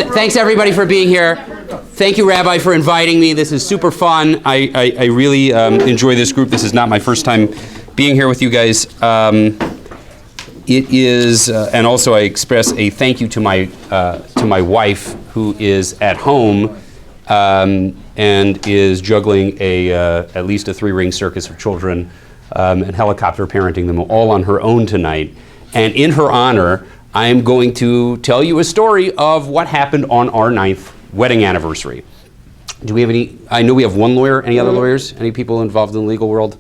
Thanks everybody for being here. Thank you, Rabbi, for inviting me. This is super fun. I really enjoy this group. This is not my first time being here with you guys. It is, and also I express a thank you to my wife, who is at home and is juggling at least a 3-ring circus of children and helicopter parenting them all on her own tonight. And in her honor, I am going to tell you a story of what happened on our 9th wedding anniversary. Do we have any? I know we have one lawyer. Any other lawyers? Any people involved in the legal world?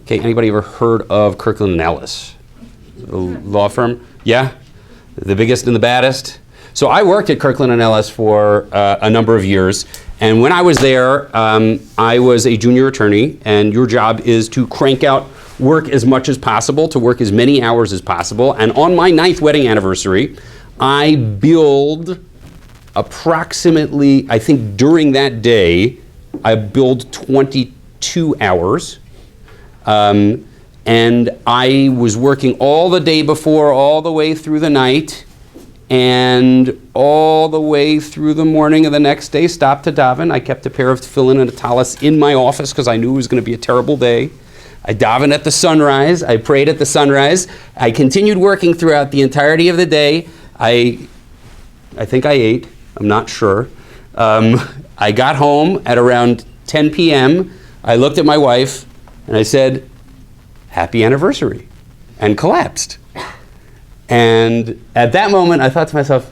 Okay, anybody ever heard of Kirkland & Ellis? A law firm? Yeah? The biggest and the baddest? So I worked at Kirkland & Ellis for a number of years, and when I was there, I was a junior attorney, and your job is to crank out work as much as possible, to work as many hours as possible. And on my 9th wedding anniversary, I billed approximately, I think during that day, I billed 22 hours. And I was working all the day before, all the way through the night, and all the way through the morning of the next day, stopped to daven. I kept a pair of tefillin and a talis in my office because I knew it was going to be a terrible day. I davened at the sunrise. I prayed at the sunrise. I continued working throughout the entirety of the day. I think I ate. I'm not sure. I got home at around 10 p.m. I looked at my wife and I said, "Happy anniversary," and collapsed. And at that moment, I thought to myself,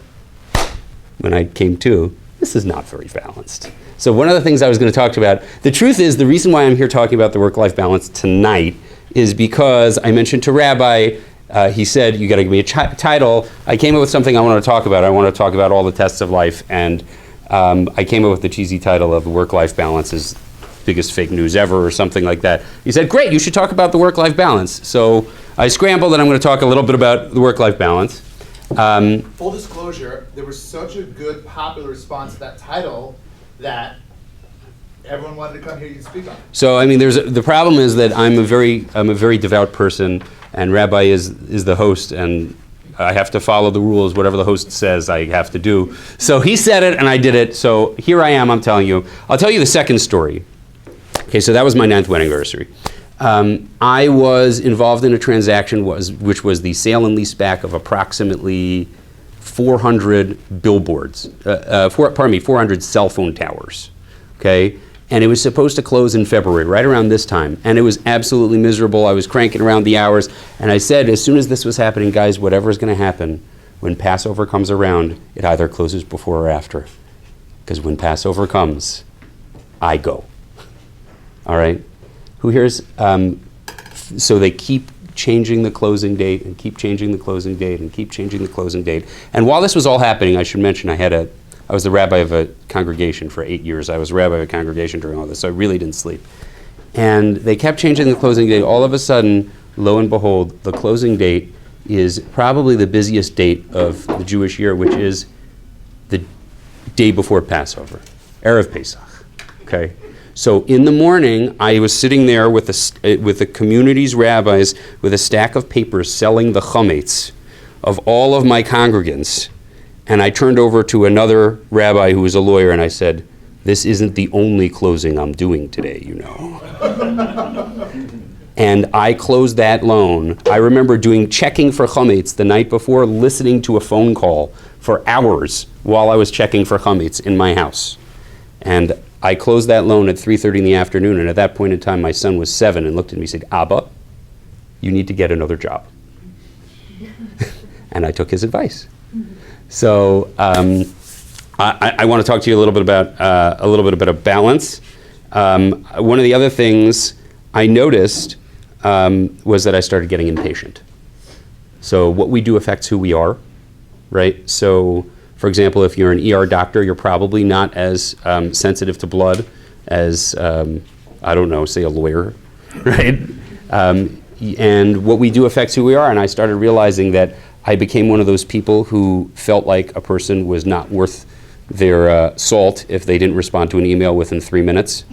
when I came to, this is not very balanced. So one of the things I was going to talk about, the truth is, the reason why I'm here talking about the work-life balance tonight is because I mentioned to Rabbi, he said, you got to give me a title. I came up with something I want to talk about. I want to talk about all the tests of life, and I came up with the cheesy title of work-life balance is biggest fake news ever, or something like that. He said, great, you should talk about the work-life balance. So I scrambled, and I'm going to talk a little bit about the work-life balance. Full disclosure, there was such a good popular response to that title that everyone wanted to come hear you speak on it. So I mean, the problem is that I'm a very devout person, and Rabbi is the host, and I have to follow the rules. Whatever the host says, I have to do. So he said it, and I did it. So here I am. I'm telling you. I'll tell you the second story. Okay, so that was my 9th wedding anniversary. I was involved in a transaction which was the sale and lease back of approximately 400 billboards, 400 cell phone towers, okay? And it was supposed to close in February, right around this time. And it was absolutely miserable. I was cranking around the hours. And I said, as soon as this was happening, guys, whatever's going to happen, when Passover comes around, it either closes before or after. Because when Passover comes, I go. All right? Who here's, so they keep changing the closing date and keep changing the closing date and keep changing the closing date. And while this was all happening, I should mention I was the rabbi of a congregation for 8 years. I was rabbi of a congregation during all this, so I really didn't sleep. And they kept changing the closing date. All of a sudden, lo and behold, the closing date is probably the busiest date of the Jewish year, which is the day before Passover, Erev Pesach, okay? So in the morning, I was sitting there with the community's rabbis with a stack of papers selling the chametz of all of my congregants. And I turned over to another rabbi who was a lawyer, and I said, this isn't the only closing I'm doing today, you know. And I closed that loan. I remember checking for chametz the night before, listening to a phone call for hours while I was checking for chametz in my house. And I closed that loan at 3:30 in the afternoon, and at that point in time, my son was 7 and looked at me and said, Abba, you need to get another job. And I took his advice. So I want to talk to you a little bit about balance. One of the other things I noticed was that I started getting impatient. So what we do affects who we are, right? So, for example, if you're an ER doctor, you're probably not as sensitive to blood as, I don't know, say a lawyer, right? And what we do affects who we are, and I started realizing that I became one of those people who felt like a person was not worth their salt if they didn't respond to an email within 3 minutes.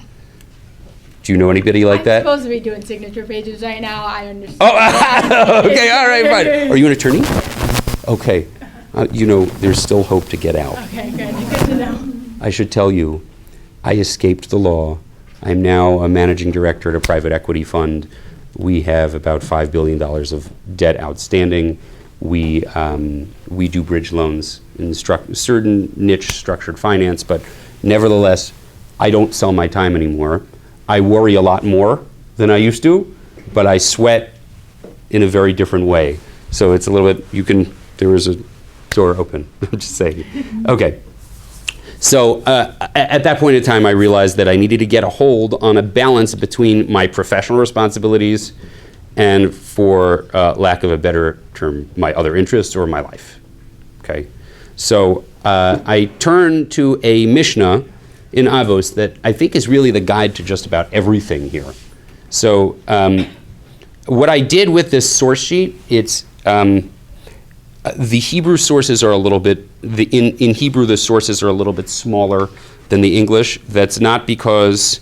Do you know anybody like that? I'm supposed to be doing signature pages right now. I understand. Oh, okay, all right, fine. Are you an attorney? Okay. there's still hope to get out. Okay, good. Good to know. I should tell you, I escaped the law. I'm now a managing director at a private equity fund. We have about $5 billion of debt outstanding. We do bridge loans in certain niche structured finance, but nevertheless, I don't sell my time anymore. I worry a lot more than I used to, but I sweat in a very different way. So it's a little bit, there is a door open, I'm just saying. Okay. So at that point in time, I realized that I needed to get a hold on a balance between my professional responsibilities and, for lack of a better term, my other interests or my life. Okay. So I turned to a Mishnah in Avos that I think is really the guide to just about everything here. So what I did with this source sheet, it's the Hebrew sources are a little bit, in Hebrew the sources are a little bit smaller than the English. That's not because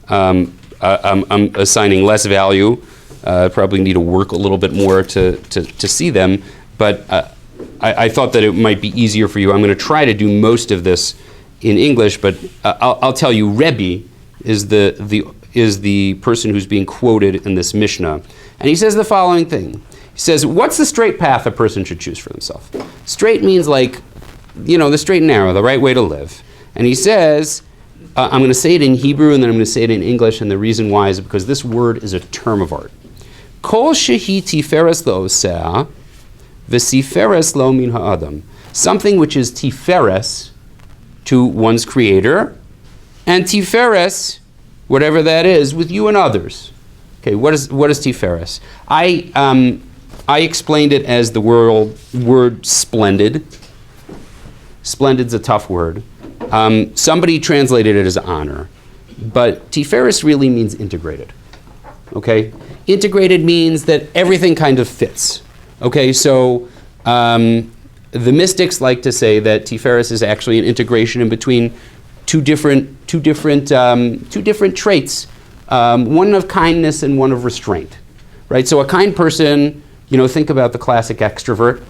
I'm assigning less value. I probably need to work a little bit more to see them, but I thought that it might be easier for you. I'm going to try to do most of this in English, but I'll tell you, Rebbe is the person who's being quoted in this Mishnah, and he says the following thing. He says, what's the straight path a person should choose for themselves? Straight means like, the straight and narrow, the right way to live. And he says, I'm going to say it in Hebrew and then I'm going to say it in English, and the reason why is because this word is a term of art. Kol shehi tiferes lo oseh, v'siferes lo min ha'adam. Something which is tiferes to one's creator, and tiferes, whatever that is, with you and others. Okay, what is tiferes? I explained it as the word splendid. Splendid's a tough word. Somebody translated it as honor. But tiferes really means integrated. Okay? Integrated means that everything kind of fits. Okay, so the mystics like to say that tiferes is actually an integration in between two different traits, one of kindness and one of restraint. Right? So a kind person, think about the classic extrovert,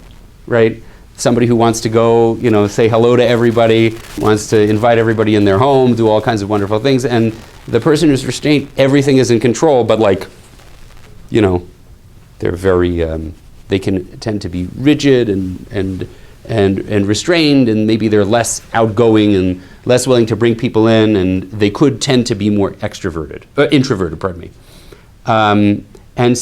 right? Somebody who wants to go, say hello to everybody, wants to invite everybody in their home, do all kinds of wonderful things. And the person who's restrained, everything is in control, but they're very, they can tend to be rigid and restrained, and maybe they're less outgoing and less willing to bring people in, and they could tend to be more introverted, pardon me. And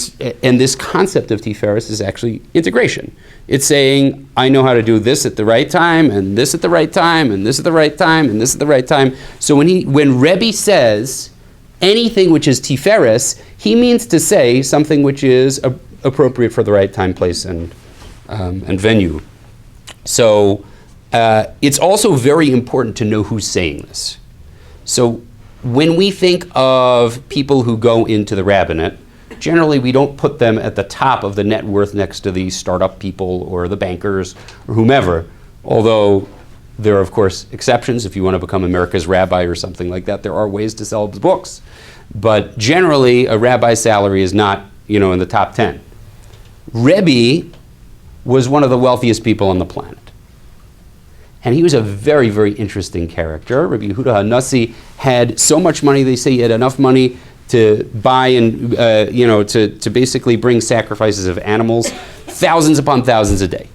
this concept of tiferes is actually integration. It's saying, I know how to do this at the right time, and this at the right time, and this at the right time, and this at the right time. So when Rebbe says anything which is tiferes, he means to say something which is appropriate for the right time, place, and venue. So it's also very important to know who's saying this. So when we think of people who go into the rabbinate, generally we don't put them at the top of the net worth next to the startup people or the bankers or whomever, although there are, of course, exceptions. If you want to become America's rabbi or something like that, there are ways to sell books. But generally, a rabbi's salary is not, in the top 10. Rebbe was one of the wealthiest people on the planet. And he was a very, very interesting character. Rabbi Yehuda HaNassi had so much money, they say he had enough money to buy and, to basically bring sacrifices of animals, thousands upon thousands a day.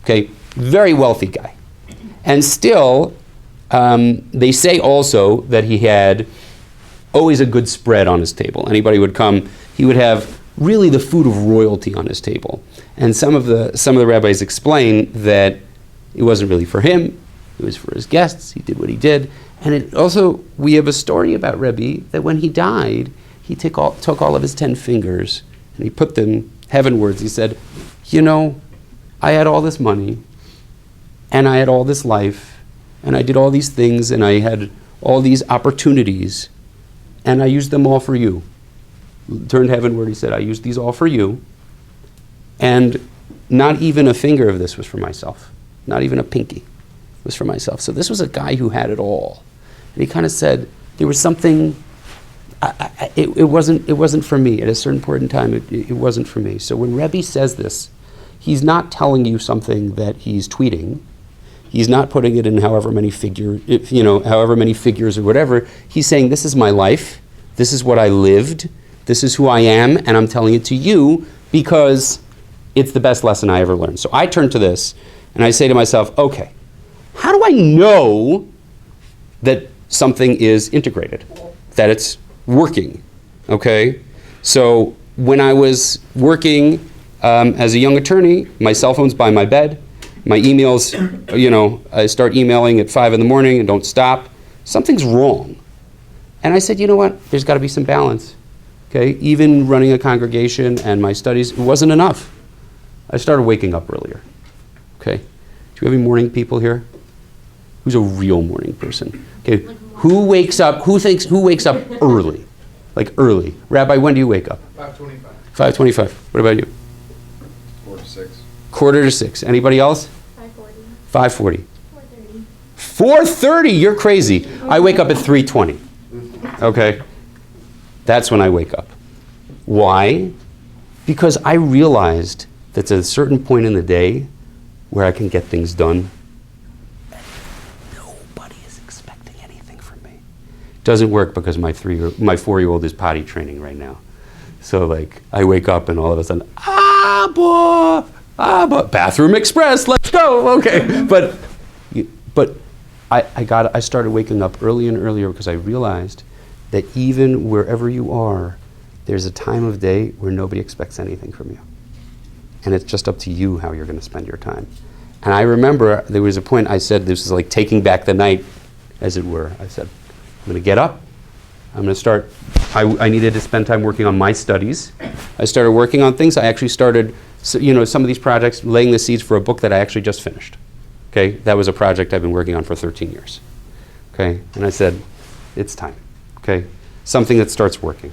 Okay, very wealthy guy. And still, they say also that he had always a good spread on his table. Anybody would come, he would have really the food of royalty on his table. And some of the rabbis explain that it wasn't really for him, it was for his guests. He did what he did. And we have a story about Rebbe that when he died, he took all of his 10 fingers and he put them heavenwards. He said, I had all this money and I had all this life and I did all these things and I had all these opportunities and I used them all for you. Turned heavenward, he said, I used these all for you, and not even a finger of this was for myself. Not even a pinky was for myself. So this was a guy who had it all. And he kind of said, there was something, it wasn't for me. At a certain point in time, it wasn't for me. So when Rebbe says this, he's not telling you something that he's tweeting. He's not putting it in however many figures or whatever. He's saying, this is my life, this is what I lived, this is who I am, and I'm telling it to you because it's the best lesson I ever learned. So I turn to this and I say to myself, okay, how do I know that something is integrated, that it's working, okay? So when I was working as a young attorney, my cell phone's by my bed. My emails, I start emailing at 5 in the morning and don't stop. Something's wrong. And I said, you know what? There's got to be some balance. Okay? Even running a congregation and my studies, it wasn't enough. I started waking up earlier. Okay? Do you have any morning people here? Who's a real morning person? Okay. Who wakes up early? Like early. Rabbi, when do you wake up? 5:25. 5:25. What about you? 4 to 6. 5:45. Anybody else? 5:40. 4:30, you're crazy. I wake up at 3:20. Okay? That's when I wake up. Why? Because I realized that there's a certain point in the day where I can get things done. And nobody is expecting anything from me. Doesn't work because my 4-year-old is potty training right now. So like I wake up and all of a sudden, bathroom express, let's go. Okay. But I started waking up early and earlier because I realized that even wherever you are, there's a time of day where nobody expects anything from you. And it's just up to you how you're going to spend your time. And I remember there was a point I said, this was like taking back the night, as it were. I said, I'm going to get up. I'm going to start. I needed to spend time working on my studies. I started working on things. I actually started, some of these projects, laying the seeds for a book that I actually just finished. Okay, that was a project I've been working on for 13 years. Okay, and I said, it's time. Okay, something that starts working.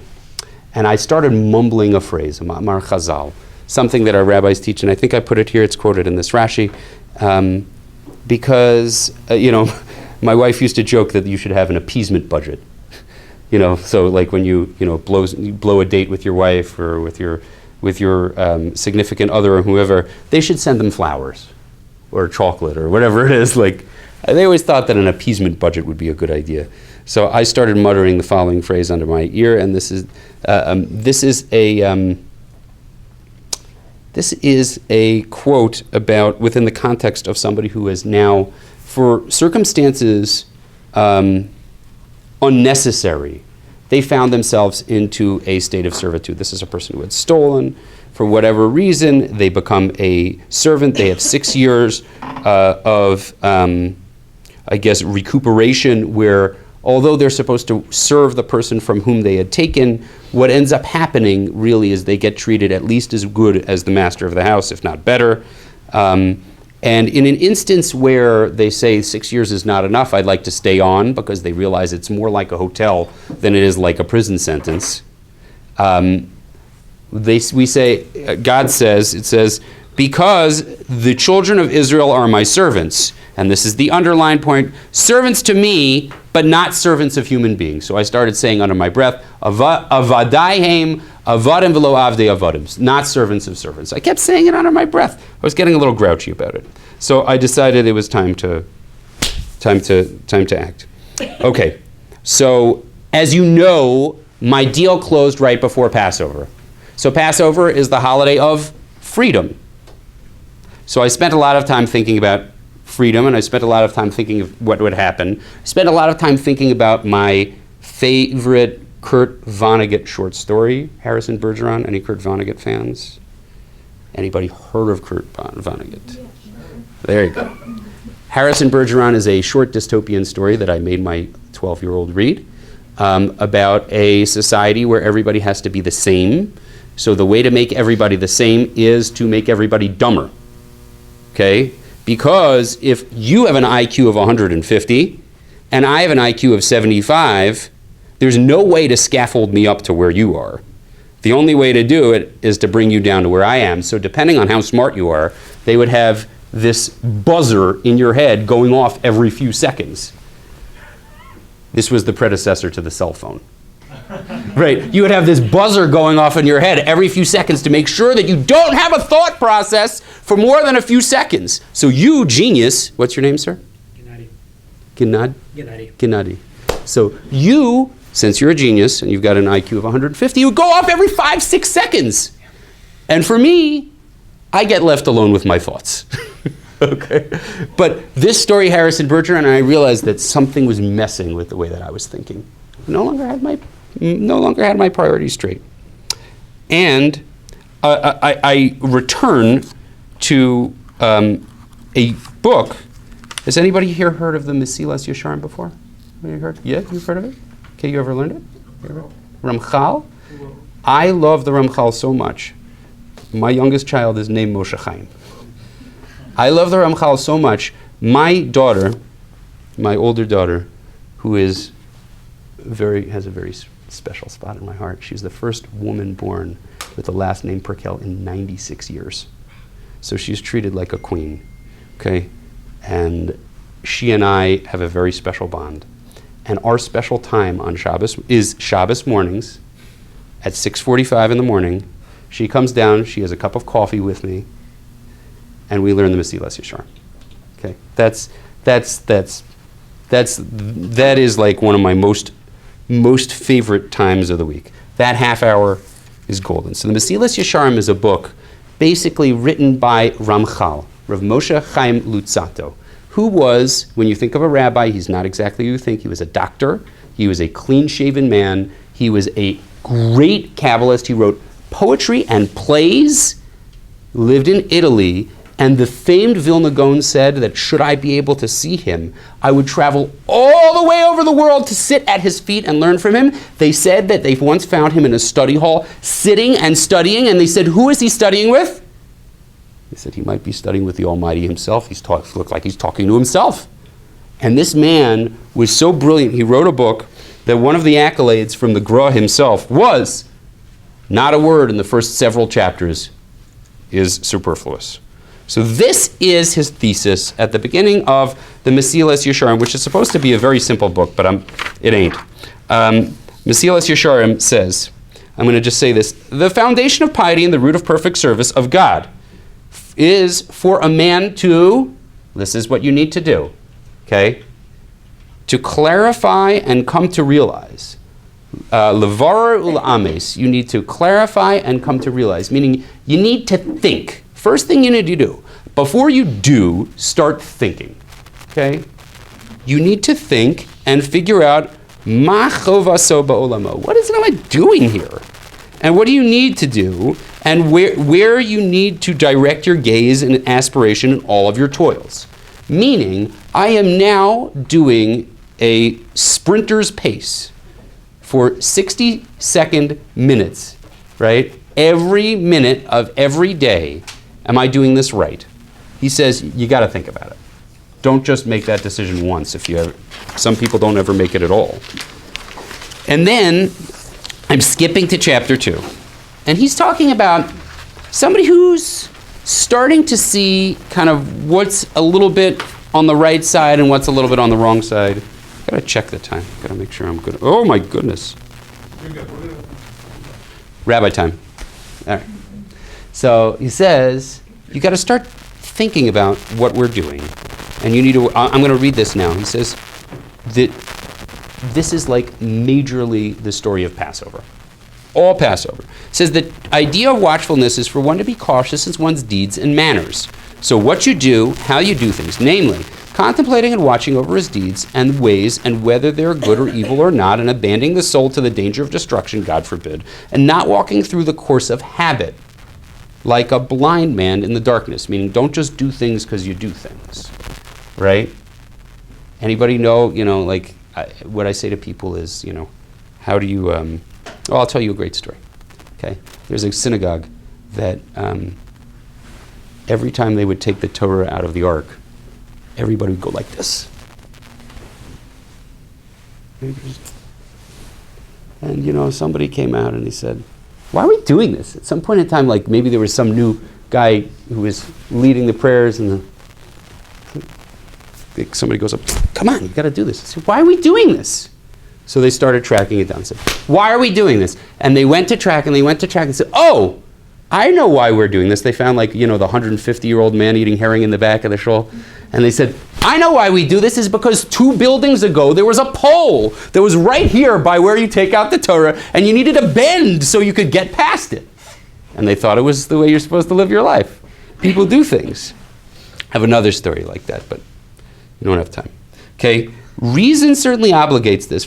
And I started mumbling a phrase, a ma'amar chazal, something that our rabbis teach, and I think I put it here, it's quoted in this Rashi, because, my wife used to joke that you should have an appeasement budget. So like when you blow a date with your wife or with your significant other or whoever, they should send them flowers or chocolate or whatever it is. Like they always thought that an appeasement budget would be a good idea. So I started muttering the following phrase under my ear, and this is a quote about within the context of somebody who is now, for circumstances unnecessary, they found themselves into a state of servitude. This is a person who had stolen. For whatever reason, they become a servant. They have 6 years of recuperation where, although they're supposed to serve the person from whom they had taken, what ends up happening really is they get treated at least as good as the master of the house, if not better. And in an instance where they say 6 years is not enough, I'd like to stay on because they realize it's more like a hotel than it is like a prison sentence. God says, because the children of Israel are my servants, and this is the underlined point, servants to me, but not servants of human beings. So I started saying under my breath, avadaihem, avadim velo avdei avadim, not servants of servants. I kept saying it under my breath. I was getting a little grouchy about it. So I decided it was time to act. Okay, so as you know, my deal closed right before Passover. So Passover is the holiday of freedom. So I spent a lot of time thinking about freedom, and I spent a lot of time thinking of what would happen. I spent a lot of time thinking about my favorite Kurt Vonnegut short story, Harrison Bergeron. Any Kurt Vonnegut fans? Anybody heard of Kurt Vonnegut? Yeah, sure. There you go. Harrison Bergeron is a short dystopian story that I made my 12-year-old read about a society where everybody has to be the same. So the way to make everybody the same is to make everybody dumber. Okay? Because if you have an IQ of 150 and I have an IQ of 75, there's no way to scaffold me up to where you are. The only way to do it is to bring you down to where I am. So depending on how smart you are, they would have this buzzer in your head going off every few seconds. This was the predecessor to the cell phone. Right? You would have this buzzer going off in your head every few seconds to make sure that you don't have a thought process for more than a few seconds. So you, genius, what's your name, sir? Gennady. So you, since you're a genius and you've got an IQ of 150, you would go off every 5-6 seconds. And for me, I get left alone with my thoughts. Okay? But this story, Harrison Bergeron, and I realized that something was messing with the way that I was thinking. No longer had my priorities straight. And I return to a book. Has anybody here heard of the Mesilas Yesharim before? Anybody heard? Yeah, you've heard of it? Okay, you ever learned it? Ramchal? I love the Ramchal so much. My youngest child is named Moshe Chaim. I love the Ramchal so much. My daughter, my older daughter, who has a very special spot in my heart. She's the first woman born with the last name Perkel in 96 years. So she's treated like a queen, okay? And she and I have a very special bond. And our special time on Shabbos is Shabbos mornings at 6:45 in the morning. She comes down, she has a cup of coffee with me, and we learn the Mesilas Yesharim. Okay, that is like one of my most favorite times of the week. That half hour is golden. So the Mesilas Yesharim is a book basically written by Ramchal, Rav Moshe Chaim Luzzatto, who was, when you think of a rabbi, he's not exactly who you think. He was a doctor. He was a clean-shaven man. He was a great Kabbalist. He wrote poetry and plays, lived in Italy, and the famed Vilna Gaon said that should I be able to see him, I would travel all the way over the world to sit at his feet and learn from him. They said that they once found him in a study hall sitting and studying, and they said, who is he studying with? They said he might be studying with the Almighty himself. He looked like he's talking to himself. And this man was so brilliant, he wrote a book that one of the accolades from the Gra himself was, not a word in the first several chapters is superfluous. So this is his thesis at the beginning of the Mesilas Yesharim, which is supposed to be a very simple book, but it ain't. Mesilas Yesharim says, I'm going to just say this, the foundation of piety and the root of perfect service of God is for a man to, this is what you need to do, okay, to clarify and come to realize. Levarer ul'ames, you need to clarify and come to realize, meaning you need to think. First thing you need to do, before you do, start thinking, okay? You need to think and figure out, ma chovaso ba'olamo, what am I doing here? And what do you need to do? And where you need to direct your gaze and aspiration in all of your toils. Meaning, I am now doing a sprinter's pace for 60-second minutes, right? Every minute of every day, am I doing this right? He says, you got to think about it. Don't just make that decision once. Some people don't ever make it at all. And then, I'm skipping to chapter 2. And he's talking about somebody who's starting to see kind of what's a little bit on the right side and what's a little bit on the wrong side. Gotta check the time. Gotta make sure I'm good. Oh my goodness. You're good. Rabbi time. All right. So he says, you gotta start thinking about what we're doing. And you need to, I'm gonna read this now. He says that this is like majorly the story of Passover. All Passover. It says the idea of watchfulness is for one to be cautious in one's deeds and manners. So what you do, how you do things, namely, contemplating and watching over his deeds and ways and whether they're good or evil or not, and abandoning the soul to the danger of destruction, God forbid, and not walking through the course of habit, like a blind man in the darkness, meaning don't just do things because you do things, right? Anybody know, like what I say to people is, how do you, I'll tell you a great story, okay? There's a synagogue that every time they would take the Torah out of the ark, everybody would go like this. And, somebody came out and he said, why are we doing this? At some point in time, like maybe there was some new guy who was leading the prayers and somebody goes up, come on, you got to do this. I said, why are we doing this? So they started tracking it down and said, why are we doing this? And they went to track and said, oh, I know why we're doing this. They found the 150-year-old man eating herring in the back of the shoal. And they said, I know why we do this is because 2 buildings ago there was a pole that was right here by where you take out the Torah and you needed a bend so you could get past it. And they thought it was the way you're supposed to live your life. People do things. I have another story like that, but we don't have time. Okay, reason certainly obligates this.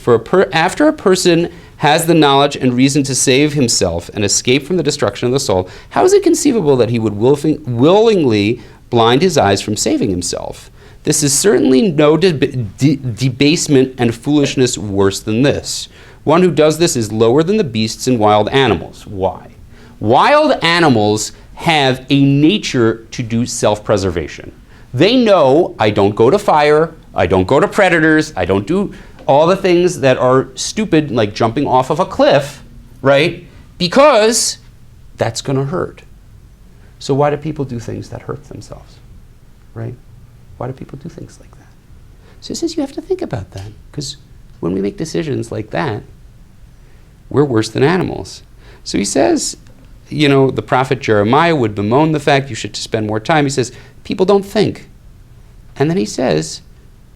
After a person has the knowledge and reason to save himself and escape from the destruction of the soul, how is it conceivable that he would willingly blind his eyes from saving himself? This is certainly no debasement and foolishness worse than this. One who does this is lower than the beasts and wild animals. Why? Wild animals have a nature to do self-preservation. They know, I don't go to fire, I don't go to predators, I don't do all the things that are stupid, like jumping off of a cliff, right? Because that's going to hurt. So why do people do things that hurt themselves, right? Why do people do things like that? So he says you have to think about that, because when we make decisions like that, we're worse than animals. So he says, the prophet Jeremiah would bemoan the fact you should spend more time. He says, people don't think. And then he says,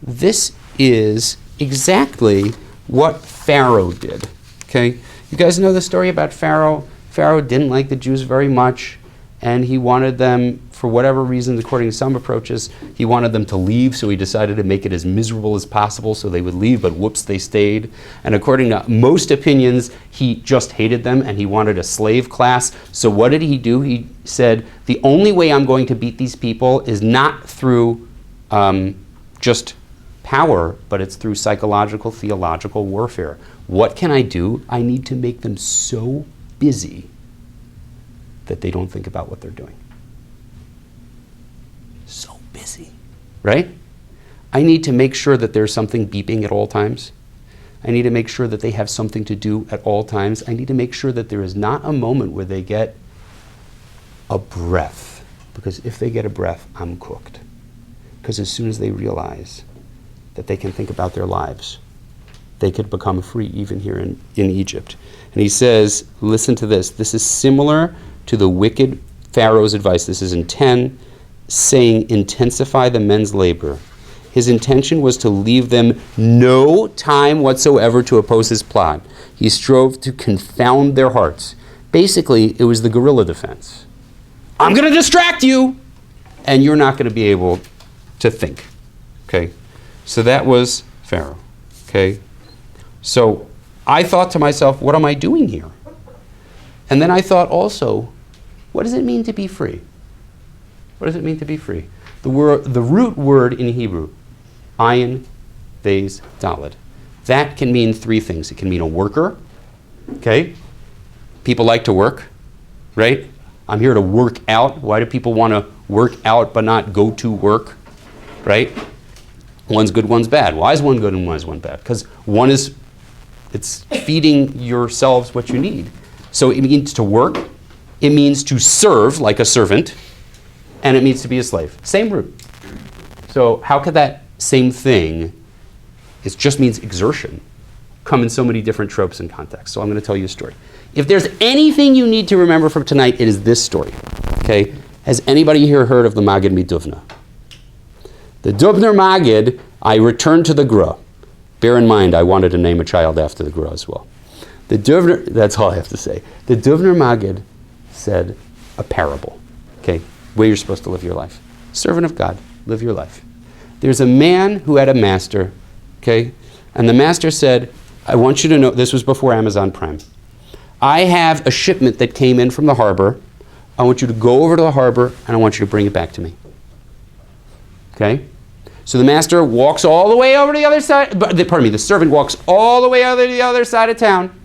this is exactly what Pharaoh did. Okay? You guys know the story about Pharaoh? Pharaoh didn't like the Jews very much, and he wanted them, for whatever reason, according to some approaches, he wanted them to leave, so he decided to make it as miserable as possible so they would leave, but whoops, they stayed. And according to most opinions, he just hated them, and he wanted a slave class. So what did he do? He said, the only way I'm going to beat these people is not through just power, but it's through psychological, theological warfare. What can I do? I need to make them so busy that they don't think about what they're doing. So busy, right? I need to make sure that there's something beeping at all times. I need to make sure that they have something to do at all times. I need to make sure that there is not a moment where they get a breath, because if they get a breath, I'm cooked. Because as soon as they realize that they can think about their lives, they could become free even here in Egypt. And he says, listen to this. This is similar to the wicked Pharaoh's advice. This is in 10, saying, intensify the men's labor. His intention was to leave them no time whatsoever to oppose his plot. He strove to confound their hearts. Basically, it was the guerrilla defense. I'm going to distract you, and you're not going to be able to think. Okay? So that was Pharaoh. Okay? So I thought to myself, what am I doing here? And then I thought also, what does it mean to be free? What does it mean to be free? The root word in Hebrew, ayin, vez, daled. That can mean 3 things. It can mean a worker. Okay? People like to work, right? I'm here to work out. Why do people want to work out but not go to work? Right? One's good, one's bad. Why is one good and why is one bad? Because one is, it's feeding yourselves what you need. So it means to work, it means to serve like a servant, and it means to be a slave. Same root. So how could that same thing, it just means exertion, come in so many different tropes and contexts? So I'm going to tell you a story. If there's anything you need to remember from tonight, it is this story. Okay? Has anybody here heard of the Maggid Miduvna? The Dubner Maggid, I returned to the Gra. Bear in mind, I wanted to name a child after the Gra as well. The Dubner, that's all I have to say. The Dubner Maggid said a parable. Okay? Way you're supposed to live your life. Servant of God, live your life. There's a man who had a master, okay? And the master said, I want you to know, this was before Amazon Prime. I have a shipment that came in from the harbor. I want you to go over to the harbor and I want you to bring it back to me. Okay? So the master walks all the way over to the other side, the servant walks all the way over to the other side of town.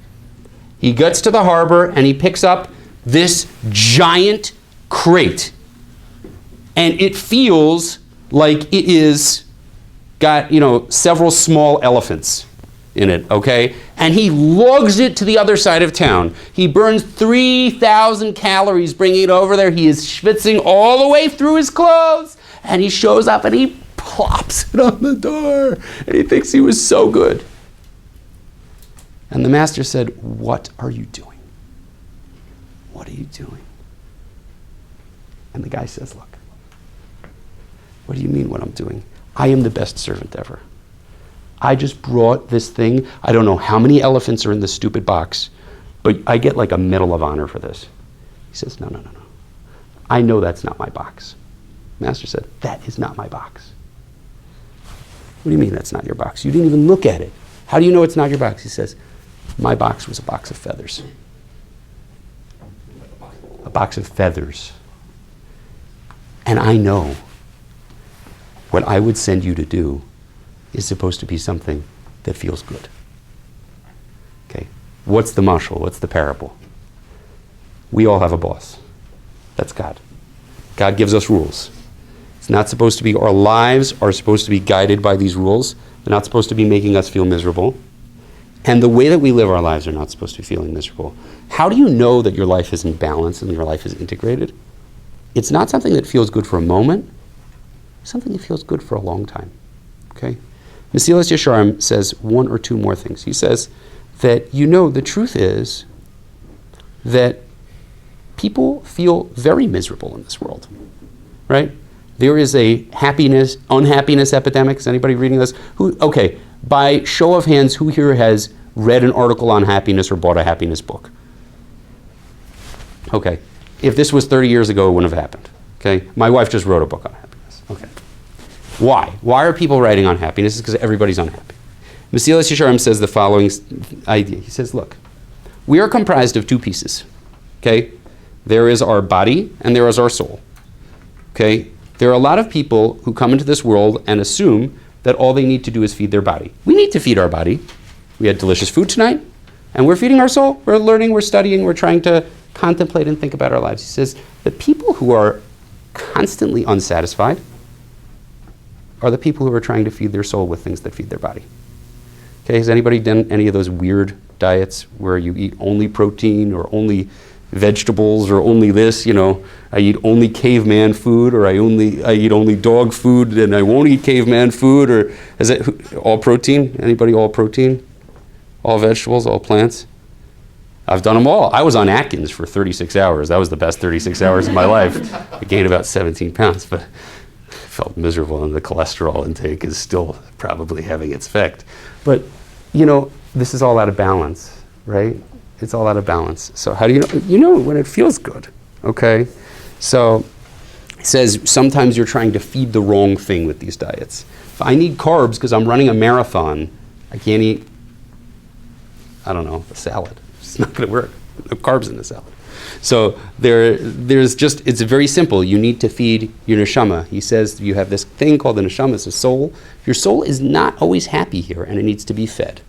He gets to the harbor and he picks up this giant crate. And it feels like it is got, several small elephants in it, okay? And he lugs it to the other side of town. He burns 3,000 calories bringing it over there. He is schwitzing all the way through his clothes. And he shows up and he plops it on the door. And he thinks he was so good. And the master said, what are you doing? What are you doing? And the guy says, look, what do you mean what I'm doing? I am the best servant ever. I just brought this thing. I don't know how many elephants are in this stupid box, but I get like a Medal of Honor for this. He says, no. I know that's not my box. Master said, that is not my box. What do you mean that's not your box? You didn't even look at it. How do you know it's not your box? He says, my box was a box of feathers. A box of feathers. And I know what I would send you to do is supposed to be something that feels good. Okay, what's the mashal? What's the parable? We all have a boss. That's God. God gives us rules. It's not supposed to be, our lives are supposed to be guided by these rules. They're not supposed to be making us feel miserable. And the way that we live our lives are not supposed to be feeling miserable. How do you know that your life is in balance and your life is integrated? It's not something that feels good for a moment. It's something that feels good for a long time. Okay? Medalist Yesharim says one or two more things. He says that, the truth is that people feel very miserable in this world, right? There is a unhappiness epidemic. Is anybody reading this? Okay, by show of hands, who here has read an article on happiness or bought a happiness book? Okay, if this was 30 years ago, it wouldn't have happened. Okay, my wife just wrote a book on happiness. Okay, why? Why are people writing on happiness? It's because everybody's unhappy. Medalist Yesharim says the following idea. He says, look, we are comprised of two pieces. Okay, there is our body and there is our soul. Okay, there are a lot of people who come into this world and assume that all they need to do is feed their body. We need to feed our body. We had delicious food tonight, and we're feeding our soul. We're learning, we're studying, we're trying to contemplate and think about our lives. He says, the people who are constantly unsatisfied are the people who are trying to feed their soul with things that feed their body. Okay, has anybody done any of those weird diets where you eat only protein or only vegetables or only this, I eat only caveman food, or I eat only dog food and I won't eat caveman food, or is it all protein? Anybody all protein? All vegetables, all plants? I've done them all. I was on Atkins for 36 hours. That was the best 36 hours of my life. I gained about 17 pounds, but I felt miserable, and the cholesterol intake is still probably having its effect. But, this is all out of balance, right? It's all out of balance. So how do you know? You know when it feels good, okay? So it says sometimes you're trying to feed the wrong thing with these diets. If I need carbs because I'm running a marathon, I can't eat, a salad. It's not going to work. No carbs in the salad. So it's very simple. You need to feed your neshama. He says you have this thing called the neshama, it's a soul. Your soul is not always happy here, and it needs to be fed.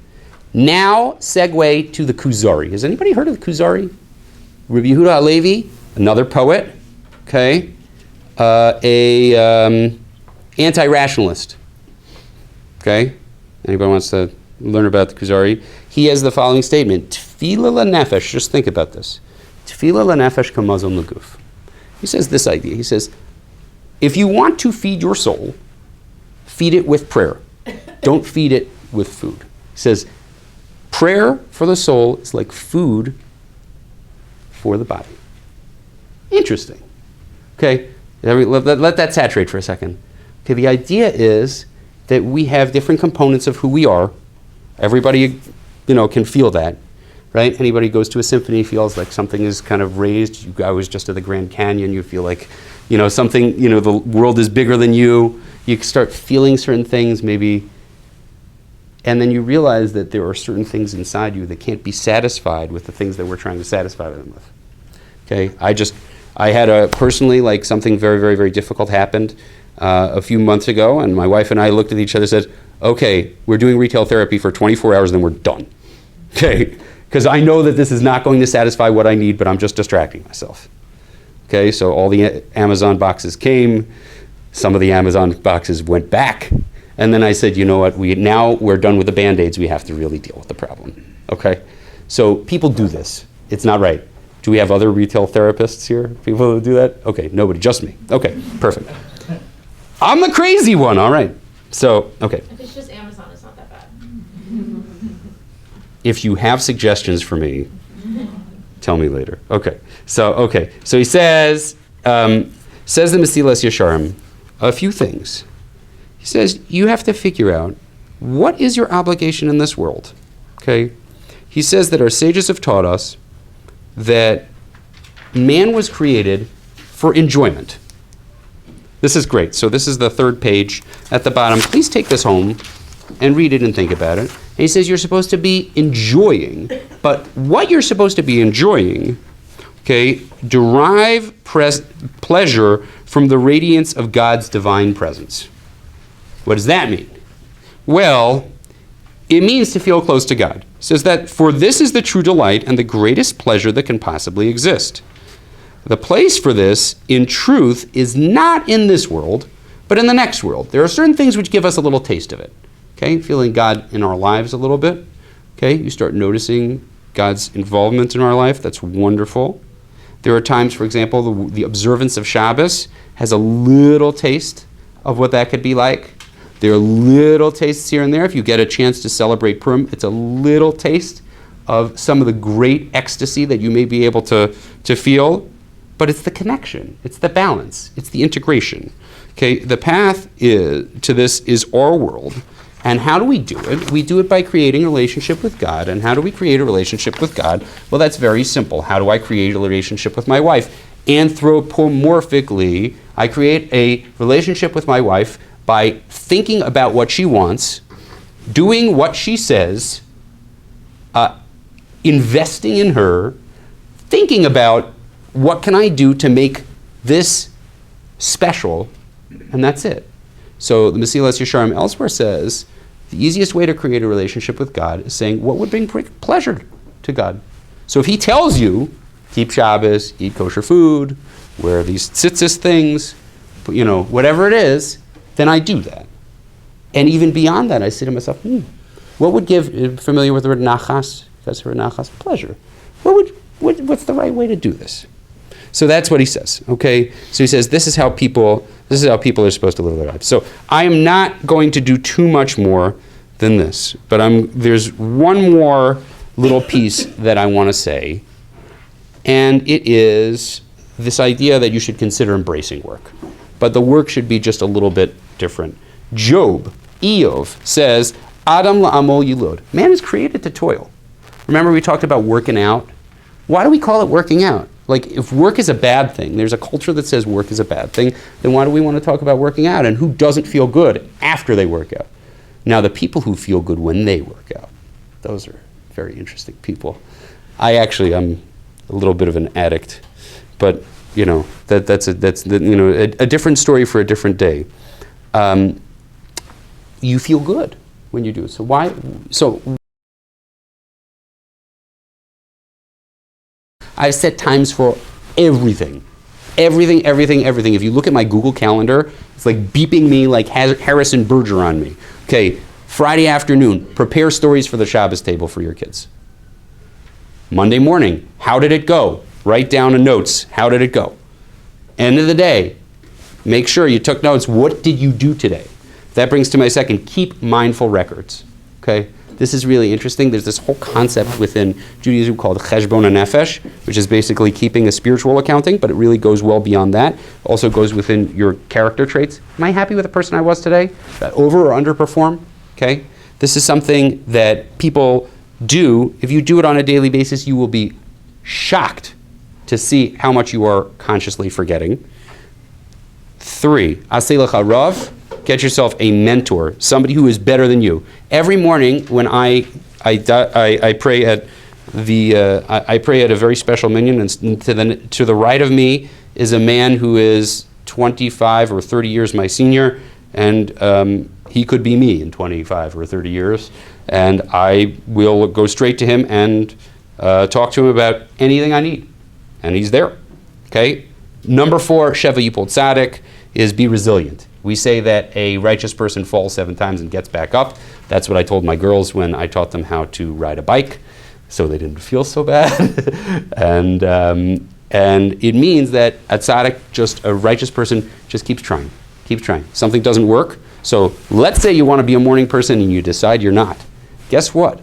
Now, segue to the Kuzari. Has anybody heard of the Kuzari? Rabbi Yehuda Halevi, another poet, okay, anti-rationalist, okay? Anybody wants to learn about the Kuzari? He has the following statement, Tefillah lanefesh, just think about this, Tefillah lanefesh kamazon l'guf. He says this idea, he says, if you want to feed your soul, feed it with prayer. Don't feed it with food. He says, prayer for the soul is like food for the body. Interesting. Okay, let that saturate for a second. Okay, the idea is that we have different components of who we are. Everybody, can feel that, right? Anybody goes to a symphony feels like something is kind of raised. I was just at the Grand Canyon. You feel like, something, the world is bigger than you. You start feeling certain things, maybe. And then you realize that there are certain things inside you that can't be satisfied with the things that we're trying to satisfy them with. Okay, I had personally, something very, very, very difficult happened a few months ago, and my wife and I looked at each other and said, okay, we're doing retail therapy for 24 hours, then we're done. Okay, because I know that this is not going to satisfy what I need, but I'm just distracting myself. Okay, so all the Amazon boxes came, some of the Amazon boxes went back, and then I said, you know what, we're done with the Band-Aids, we have to really deal with the problem, okay? So people do this, it's not right. Do we have other retail therapists here, people who do that? Okay, nobody, just me. Okay, perfect. I'm the crazy one, all right. So, okay. If it's just Amazon, it's not that bad. if you have suggestions for me, tell me later. Okay. So he says the Mesilas Yesharim, a few things. He says, you have to figure out what is your obligation in this world. Okay? He says that our sages have taught us that man was created for enjoyment. This is great. So this is the third page at the bottom. Please take this home and read it and think about it. And he says you're supposed to be enjoying, but what you're supposed to be enjoying, okay, derive pleasure from the radiance of God's divine presence. What does that mean? Well, it means to feel close to God. It says that for this is the true delight and the greatest pleasure that can possibly exist. The place for this, in truth, is not in this world, but in the next world. There are certain things which give us a little taste of it. Okay, feeling God in our lives a little bit. Okay, you start noticing God's involvement in our life. That's wonderful. There are times, for example, the observance of Shabbos has a little taste of what that could be like. There are little tastes here and there. If you get a chance to celebrate Purim, it's a little taste of some of the great ecstasy that you may be able to feel. But it's the connection, it's the balance, it's the integration. Okay, the path to this is our world. And how do we do it? We do it by creating a relationship with God. And how do we create a relationship with God? Well, that's very simple. How do I create a relationship with my wife? Anthropomorphically, I create a relationship with my wife by thinking about what she wants, doing what she says, investing in her, thinking about what can I do to make this special, and that's it. So the Mesilas Yesharim elsewhere says the easiest way to create a relationship with God is saying what would bring pleasure to God. So if he tells you, keep Shabbos, eat kosher food, wear these tzitzis things, whatever it is, then I do that. And even beyond that, I say to myself, what would give, familiar with the word nachas? You guys heard nachas? Pleasure. What's the right way to do this? So that's what he says, okay? So he says this is how people are supposed to live their lives. So I am not going to do too much more than this, but there's one more little piece that I want to say, and it is this idea that you should consider embracing work. But the work should be just a little bit different. Eov says, Adam la'amol yilod. Man is created to toil. Remember we talked about working out? Why do we call it working out? Like, if work is a bad thing, there's a culture that says work is a bad thing, then why do we want to talk about working out? And who doesn't feel good after they work out? Now, the people who feel good when they work out, those are very interesting people. I'm a little bit of an addict, but that's a different story for a different day. You feel good when you do it. So why? So I've set times for everything. If you look at my Google Calendar, it's like beeping me like Harrison Berger on me. Okay, Friday afternoon, prepare stories for the Shabbos table for your kids. Monday morning, how did it go? Write down notes. How did it go? End of the day, make sure you took notes. What did you do today? That brings to my second, keep mindful records. Okay? This is really interesting. There's this whole concept within Judaism called cheshbon hanefesh, which is basically keeping a spiritual accounting, but it really goes well beyond that. Also goes within your character traits. Am I happy with the person I was today? Did I over or underperform? Okay? This is something that people do. If you do it on a daily basis, you will be shocked to see how much you are consciously forgetting. 3, aseh lecha rav. Get yourself a mentor, somebody who is better than you. Every morning when I pray at I pray at a very special minyan, and to the right of me is a man who is 25 or 30 years my senior, and he could be me in 25 or 30 years, and I will go straight to him and talk to him about anything I need, and he's there. Okay. Number 4, Sheva Yipol Tzaddik, is be resilient. We say that a righteous person falls 7 times and gets back up. That's what I told my girls when I taught them how to ride a bike, so they didn't feel so bad. and it means that a tzaddik, just a righteous person, just keeps trying. Something doesn't work. So let's say you want to be a morning person and you decide you're not. Guess what?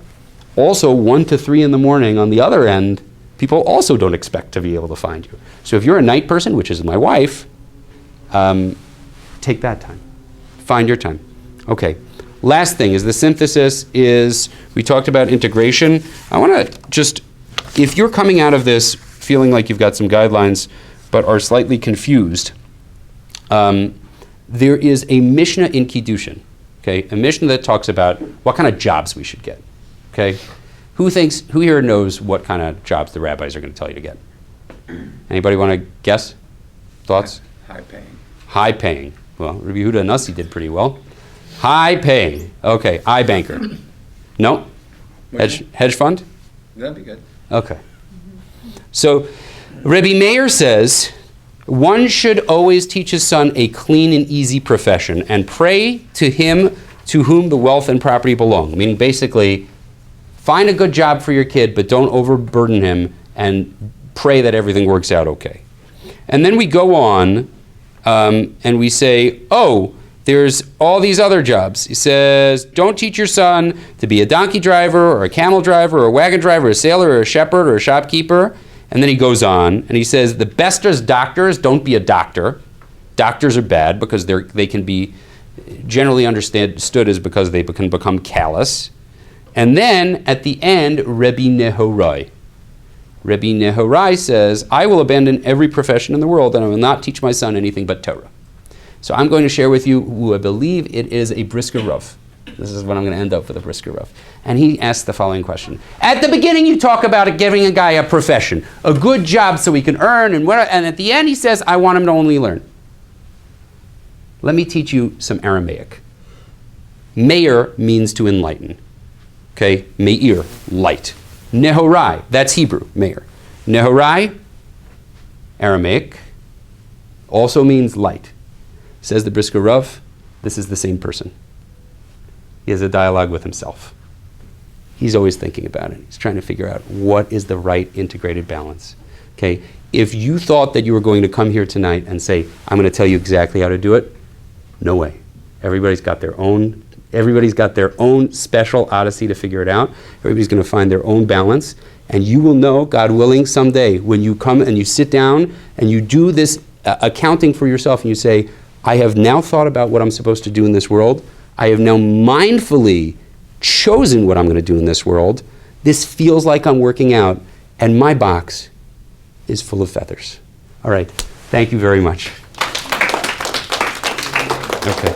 also 1 to 3 in the morning on the other end, people also don't expect to be able to find you. So if you're a night person, which is my wife, take that time. Find your time. Okay. Last thing is the synthesis is, we talked about integration. I want to just, if you're coming out of this feeling like you've got some guidelines but are slightly confused, there is a Mishnah in Kiddushin, okay? A Mishnah that talks about what kind of jobs we should get, okay? Who here knows what kind of jobs the rabbis are going to tell you to get? Anybody want to guess? Thoughts? High paying. High paying. Well, Rabbi Yehuda Nasi did pretty well. High paying. Okay, iBanker. No? Hedge fund? That'd be good. Okay. So Rabbi Meir says, one should always teach his son a clean and easy profession and pray to him to whom the wealth and property belong. Meaning basically, find a good job for your kid, but don't overburden him and pray that everything works out okay. And then we go on and we say, oh, there's all these other jobs. He says, don't teach your son to be a donkey driver or a camel driver or a wagon driver or a sailor or a shepherd or a shopkeeper. And then he goes on and he says, the best as doctors, don't be a doctor. Doctors are bad because they can be generally understood as because they can become callous. And then at the end, Rabbi Nehorai. Rabbi Nehorai says, I will abandon every profession in the world and I will not teach my son anything but Torah. So I'm going to share with you who I believe it is a Brisker Rav. This is what I'm going to end up with, a Brisker Rav. And he asks the following question. At the beginning you talk about giving a guy a profession, a good job so he can earn, and at the end he says, I want him to only learn. Let me teach you some Aramaic. Meir means to enlighten. Okay, Meir, light. Nehorai, that's Hebrew, Meir. Nehorai, Aramaic, also means light. Says the Brisker Rav, this is the same person. He has a dialogue with himself. He's always thinking about it. He's trying to figure out what is the right integrated balance. Okay, if you thought that you were going to come here tonight and say, I'm going to tell you exactly how to do it, no way. Everybody's got their own special odyssey to figure it out. Everybody's going to find their own balance. And you will know, God willing, someday when you come and you sit down and you do this accounting for yourself and you say, I have now thought about what I'm supposed to do in this world. I have now mindfully chosen what I'm going to do in this world. This feels like I'm working out, and my box is full of feathers. All right. Thank you very much. Okay.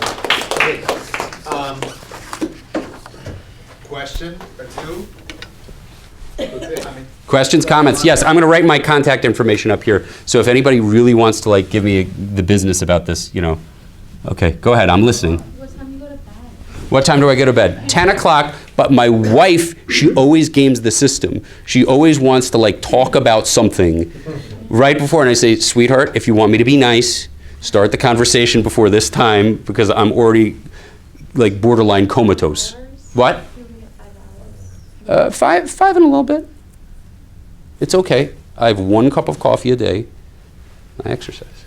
Question or two? Questions, comments? Yes, I'm going to write my contact information up here. So if anybody really wants to give me the business about this, Okay, go ahead. I'm listening. What time do you go to bed? What time do I go to bed? 10 o'clock, but my wife, she always games the system. She always wants to talk about something right before, and I say, sweetheart, if you want me to be nice, start the conversation before this time because I'm already borderline comatose. What? 5 and a little bit. It's okay. I have 1 cup of coffee a day. I exercise.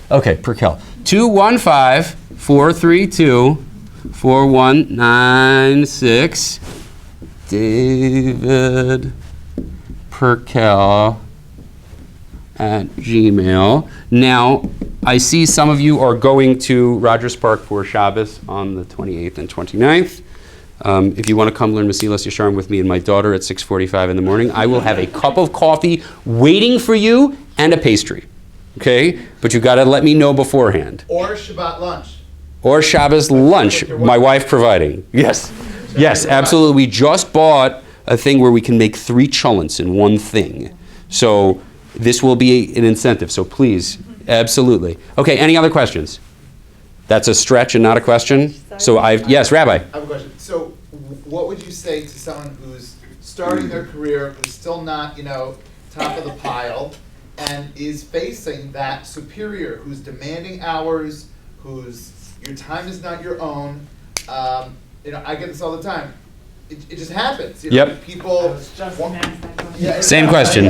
Okay, Perkel. 215-432-4196. David Perkel at Gmail. Now, I see some of you are going to Rogers Park for Shabbos on the 28th and 29th. If you want to come learn Mesilas Yesharim with me and my daughter at 6:45 in the morning, I will have a cup of coffee waiting for you and a pastry. Okay? But you got to let me know beforehand. Or Shabbat lunch. Or Shabbos lunch, my wife providing. Yes. Yes, absolutely. We just bought a thing where we can make 3 cholents in one thing. So this will be an incentive. So please, absolutely. Okay, any other questions? That's a stretch and not a question. So yes, Rabbi. I have a question. So what would you say to someone who's starting their career, who's still not, top of the pile, and is facing that superior who's demanding hours, your time is not your own? I get this all the time. It just happens. Yep. People. Same question.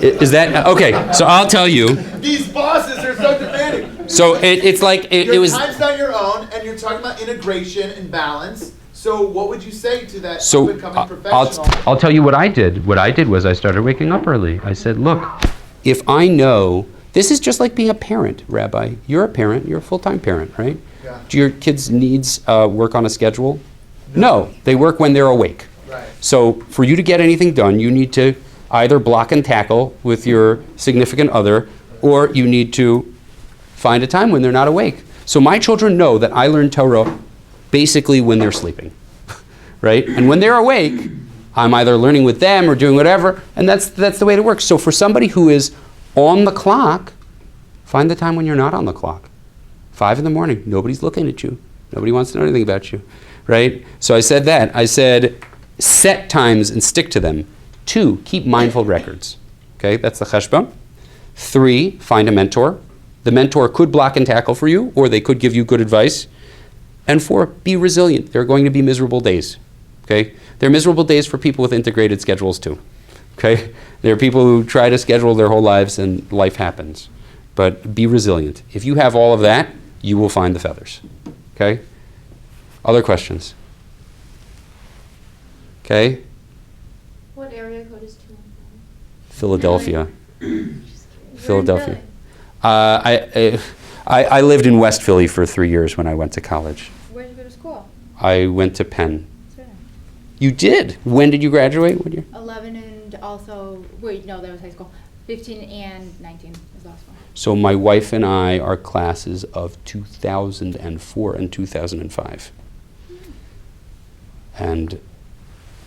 Is that okay? So I'll tell you. These bosses are so demanding. So it's like it was. Your time's not your own, and you're talking about integration and balance. So what would you say to that So up-and-coming professional? I'll tell you what I did. What I did was I started waking up early. I said, look, if I know, this is just like being a parent, Rabbi. You're a parent. You're a full-time parent, right? Yeah. Do your kids' needs work on a schedule? No, they work when they're awake. Right. So for you to get anything done, you need to either block and tackle with your significant other, or you need to find a time when they're not awake. So my children know that I learn Torah basically when they're sleeping, right? And when they're awake, I'm either learning with them or doing whatever, and that's the way it works. So for somebody who is on the clock, find the time when you're not on the clock. 5 a.m, nobody's looking at you. Nobody wants to know anything about you, right? So I said that. I said, set times and stick to them. 2, keep mindful records. Okay, that's the cheshbon. 3, find a mentor. The mentor could block and tackle for you, or they could give you good advice. And 4, be resilient. There are going to be miserable days. Okay, there are miserable days for people with integrated schedules too. Okay, there are people who try to schedule their whole lives and life happens. But be resilient. If you have all of that, you will find the feathers. Okay? Other questions? Okay? What area code is 215? Philadelphia. Philadelphia. Really? I lived in West Philly for 3 years when I went to college. Where did you go to school? I went to Penn. That's right. You did? When did you graduate? What year? 11 and also, wait, no, that was high school. 15 and 19 was the last one. So my wife and I are classes of 2004 and 2005. And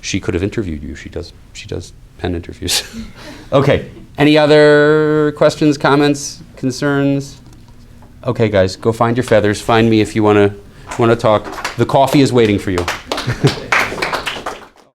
she could have interviewed you. She does Penn interviews. Okay. Any other questions, comments, concerns? Okay, guys, go find your feathers. Find me if you want to talk. The coffee is waiting for you.